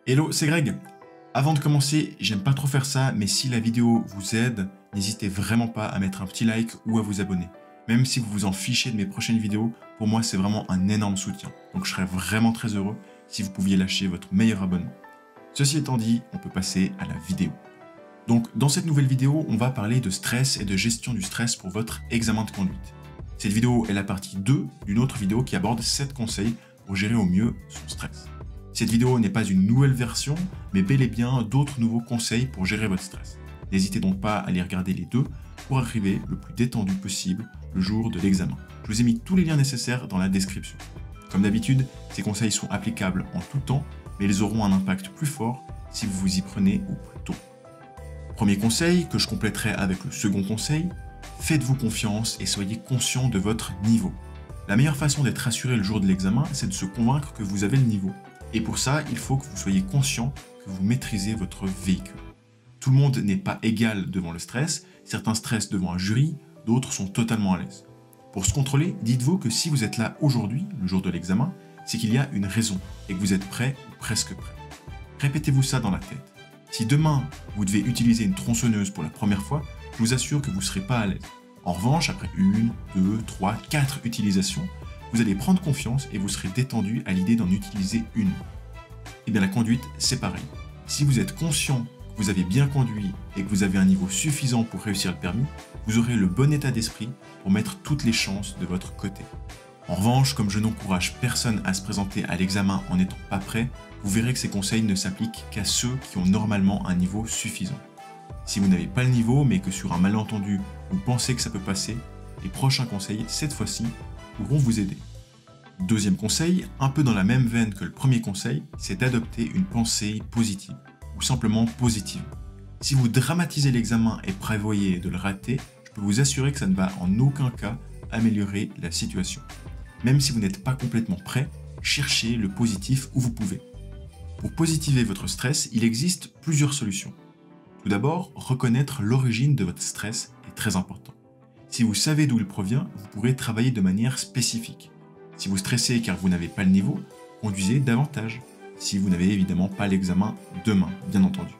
Hello, c'est Greg. Avant de commencer, j'aime pas trop faire ça, mais si la vidéo vous aide, n'hésitez vraiment pas à mettre un petit like ou à vous abonner. Même si vous vous en fichez de mes prochaines vidéos, pour moi c'est vraiment un énorme soutien. Donc je serais vraiment très heureux si vous pouviez lâcher votre meilleur abonnement. Ceci étant dit, on peut passer à la vidéo. Donc dans cette nouvelle vidéo, on va parler de stress et de gestion du stress pour votre examen de conduite. Cette vidéo est la partie 2 d'une autre vidéo qui aborde 7 conseils pour gérer au mieux son stress. Cette vidéo n'est pas une nouvelle version, mais bel et bien d'autres nouveaux conseils pour gérer votre stress. N'hésitez donc pas à les regarder les deux pour arriver le plus détendu possible le jour de l'examen. Je vous ai mis tous les liens nécessaires dans la description. Comme d'habitude, ces conseils sont applicables en tout temps, mais ils auront un impact plus fort si vous vous y prenez au plus tôt. Premier conseil, que je compléterai avec le second conseil, faites-vous confiance et soyez conscient de votre niveau. La meilleure façon d'être rassuré le jour de l'examen, c'est de se convaincre que vous avez le niveau. Et pour ça, il faut que vous soyez conscient que vous maîtrisez votre véhicule. Tout le monde n'est pas égal devant le stress, certains stressent devant un jury, d'autres sont totalement à l'aise. Pour se contrôler, dites-vous que si vous êtes là aujourd'hui, le jour de l'examen, c'est qu'il y a une raison et que vous êtes prêt ou presque prêt. Répétez-vous ça dans la tête. Si demain, vous devez utiliser une tronçonneuse pour la première fois, je vous assure que vous ne serez pas à l'aise. En revanche, après 1, 2, 3, 4 utilisations, vous allez prendre confiance et vous serez détendu à l'idée d'en utiliser une. Et bien la conduite, c'est pareil. Si vous êtes conscient que vous avez bien conduit et que vous avez un niveau suffisant pour réussir le permis, vous aurez le bon état d'esprit pour mettre toutes les chances de votre côté. En revanche, comme je n'encourage personne à se présenter à l'examen en n'étant pas prêt, vous verrez que ces conseils ne s'appliquent qu'à ceux qui ont normalement un niveau suffisant. Si vous n'avez pas le niveau, mais que sur un malentendu, vous pensez que ça peut passer, les prochains conseils, cette fois-ci, pourront vous aider. Deuxième conseil, un peu dans la même veine que le premier conseil, c'est d'adopter une pensée positive, ou simplement positive. Si vous dramatisez l'examen et prévoyez de le rater, je peux vous assurer que ça ne va en aucun cas améliorer la situation. Même si vous n'êtes pas complètement prêt, cherchez le positif où vous pouvez. Pour positiver votre stress, il existe plusieurs solutions. Tout d'abord, reconnaître l'origine de votre stress est très important. Si vous savez d'où il provient, vous pourrez travailler de manière spécifique. Si vous stressez car vous n'avez pas le niveau, conduisez davantage. Si vous n'avez évidemment pas l'examen demain, bien entendu.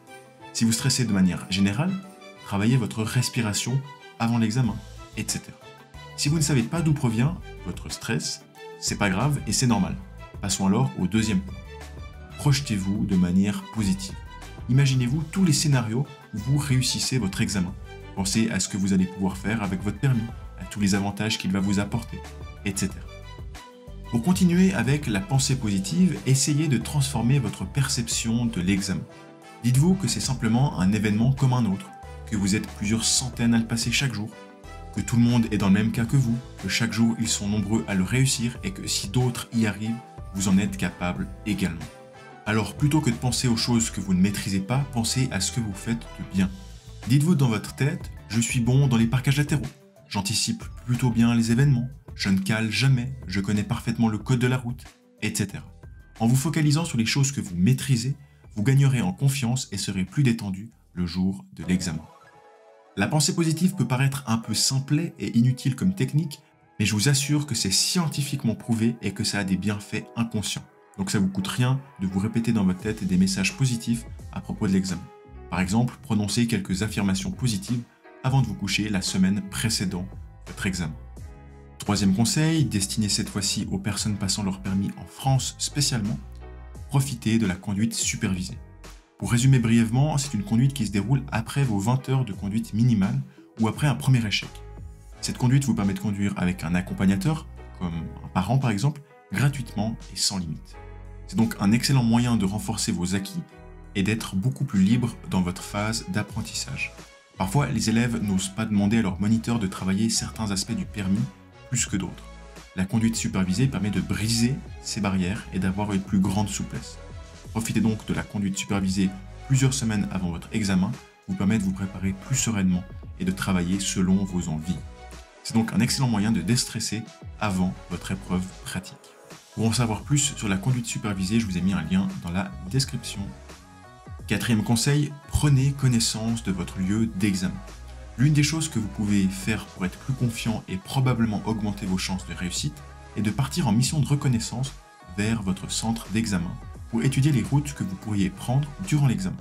Si vous stressez de manière générale, travaillez votre respiration avant l'examen, etc. Si vous ne savez pas d'où provient votre stress, c'est pas grave et c'est normal. Passons alors au deuxième point. Projetez-vous de manière positive. Imaginez-vous tous les scénarios où vous réussissez votre examen. Pensez à ce que vous allez pouvoir faire avec votre permis, à tous les avantages qu'il va vous apporter, etc. Pour continuer avec la pensée positive, essayez de transformer votre perception de l'examen. Dites-vous que c'est simplement un événement comme un autre, que vous êtes plusieurs centaines à le passer chaque jour, que tout le monde est dans le même cas que vous, que chaque jour ils sont nombreux à le réussir et que si d'autres y arrivent, vous en êtes capable également. Alors plutôt que de penser aux choses que vous ne maîtrisez pas, pensez à ce que vous faites de bien. Dites-vous dans votre tête, je suis bon dans les parquages latéraux, j'anticipe plutôt bien les événements, je ne cale jamais, je connais parfaitement le code de la route, etc. En vous focalisant sur les choses que vous maîtrisez, vous gagnerez en confiance et serez plus détendu le jour de l'examen. La pensée positive peut paraître un peu simplet et inutile comme technique, mais je vous assure que c'est scientifiquement prouvé et que ça a des bienfaits inconscients. Donc ça vous coûte rien de vous répéter dans votre tête des messages positifs à propos de l'examen. Par exemple, prononcez quelques affirmations positives avant de vous coucher la semaine précédant votre examen. Troisième conseil, destiné cette fois-ci aux personnes passant leur permis en France spécialement, profitez de la conduite supervisée. Pour résumer brièvement, c'est une conduite qui se déroule après vos 20 heures de conduite minimale ou après un premier échec. Cette conduite vous permet de conduire avec un accompagnateur, comme un parent par exemple, gratuitement et sans limite. C'est donc un excellent moyen de renforcer vos acquis et d'être beaucoup plus libre dans votre phase d'apprentissage. Parfois, les élèves n'osent pas demander à leur moniteur de travailler certains aspects du permis plus que d'autres. La conduite supervisée permet de briser ces barrières et d'avoir une plus grande souplesse. Profitez donc de la conduite supervisée plusieurs semaines avant votre examen, vous permet de vous préparer plus sereinement et de travailler selon vos envies. C'est donc un excellent moyen de déstresser avant votre épreuve pratique. Pour en savoir plus sur la conduite supervisée, je vous ai mis un lien dans la description. Quatrième conseil, prenez connaissance de votre lieu d'examen. L'une des choses que vous pouvez faire pour être plus confiant et probablement augmenter vos chances de réussite est de partir en mission de reconnaissance vers votre centre d'examen pour étudier les routes que vous pourriez prendre durant l'examen.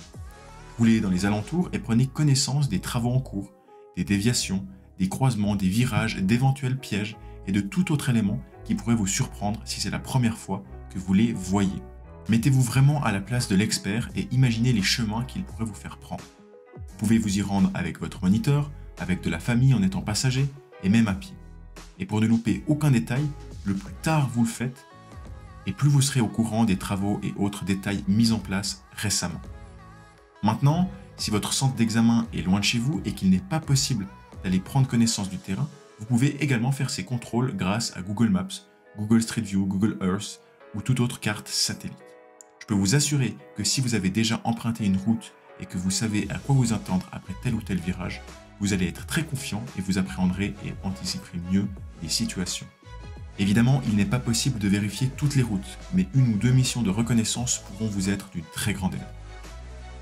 Roulez dans les alentours et prenez connaissance des travaux en cours, des déviations, des croisements, des virages, d'éventuels pièges et de tout autre élément qui pourrait vous surprendre si c'est la première fois que vous les voyez. Mettez-vous vraiment à la place de l'expert et imaginez les chemins qu'il pourrait vous faire prendre. Vous pouvez vous y rendre avec votre moniteur, avec de la famille en étant passager et même à pied. Et pour ne louper aucun détail, le plus tard vous le faites, et plus vous serez au courant des travaux et autres détails mis en place récemment. Maintenant, si votre centre d'examen est loin de chez vous et qu'il n'est pas possible d'aller prendre connaissance du terrain, vous pouvez également faire ces contrôles grâce à Google Maps, Google Street View, Google Earth ou toute autre carte satellite. Je peux vous assurer que si vous avez déjà emprunté une route et que vous savez à quoi vous attendre après tel ou tel virage, vous allez être très confiant et vous appréhenderez et anticiperez mieux les situations. Évidemment, il n'est pas possible de vérifier toutes les routes, mais 1 ou 2 missions de reconnaissance pourront vous être d'une très grande aide.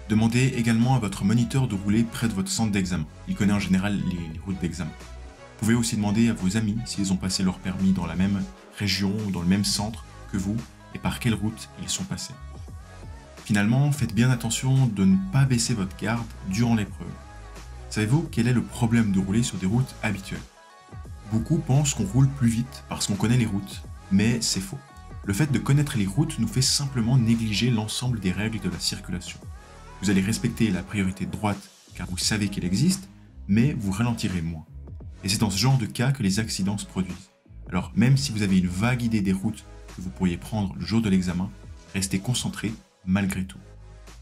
Demandez également à votre moniteur de rouler près de votre centre d'examen. Il connaît en général les routes d'examen. Vous pouvez aussi demander à vos amis s'ils ont passé leur permis dans la même région ou dans le même centre que vous et par quelle route ils sont passés. Finalement, faites bien attention de ne pas baisser votre garde durant l'épreuve. Savez-vous quel est le problème de rouler sur des routes habituelles? Beaucoup pensent qu'on roule plus vite parce qu'on connaît les routes, mais c'est faux. Le fait de connaître les routes nous fait simplement négliger l'ensemble des règles de la circulation. Vous allez respecter la priorité de droite car vous savez qu'elle existe, mais vous ralentirez moins. Et c'est dans ce genre de cas que les accidents se produisent. Alors même si vous avez une vague idée des routes que vous pourriez prendre le jour de l'examen, restez concentré malgré tout.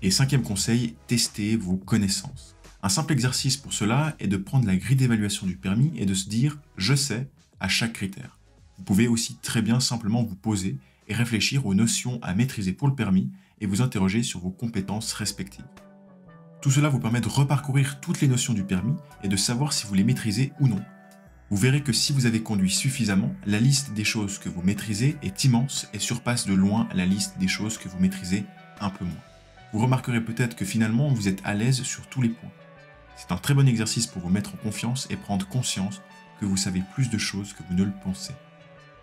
Et 5e conseil, testez vos connaissances. Un simple exercice pour cela est de prendre la grille d'évaluation du permis et de se dire « je sais » à chaque critère. Vous pouvez aussi très bien simplement vous poser et réfléchir aux notions à maîtriser pour le permis et vous interroger sur vos compétences respectives. Tout cela vous permet de reparcourir toutes les notions du permis et de savoir si vous les maîtrisez ou non. Vous verrez que si vous avez conduit suffisamment, la liste des choses que vous maîtrisez est immense et surpasse de loin la liste des choses que vous maîtrisez un peu moins. Vous remarquerez peut-être que finalement vous êtes à l'aise sur tous les points. C'est un très bon exercice pour vous mettre en confiance et prendre conscience que vous savez plus de choses que vous ne le pensez.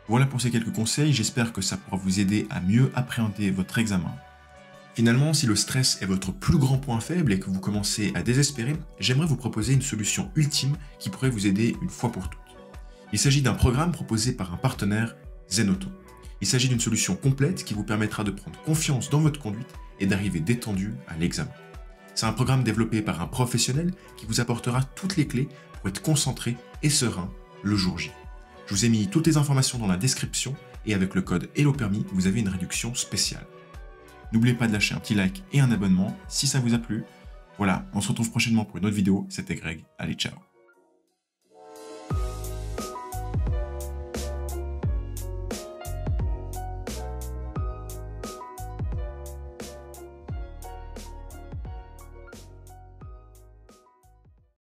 Voilà pour ces quelques conseils, j'espère que ça pourra vous aider à mieux appréhender votre examen. Finalement, si le stress est votre plus grand point faible et que vous commencez à désespérer, j'aimerais vous proposer une solution ultime qui pourrait vous aider une fois pour toutes. Il s'agit d'un programme proposé par un partenaire, Zenauto. Il s'agit d'une solution complète qui vous permettra de prendre confiance dans votre conduite et d'arriver détendu à l'examen. C'est un programme développé par un professionnel qui vous apportera toutes les clés pour être concentré et serein le jour J. Je vous ai mis toutes les informations dans la description et avec le code HelloPermis, vous avez une réduction spéciale. N'oubliez pas de lâcher un petit like et un abonnement si ça vous a plu. Voilà, on se retrouve prochainement pour une autre vidéo. C'était Greg. Allez, ciao.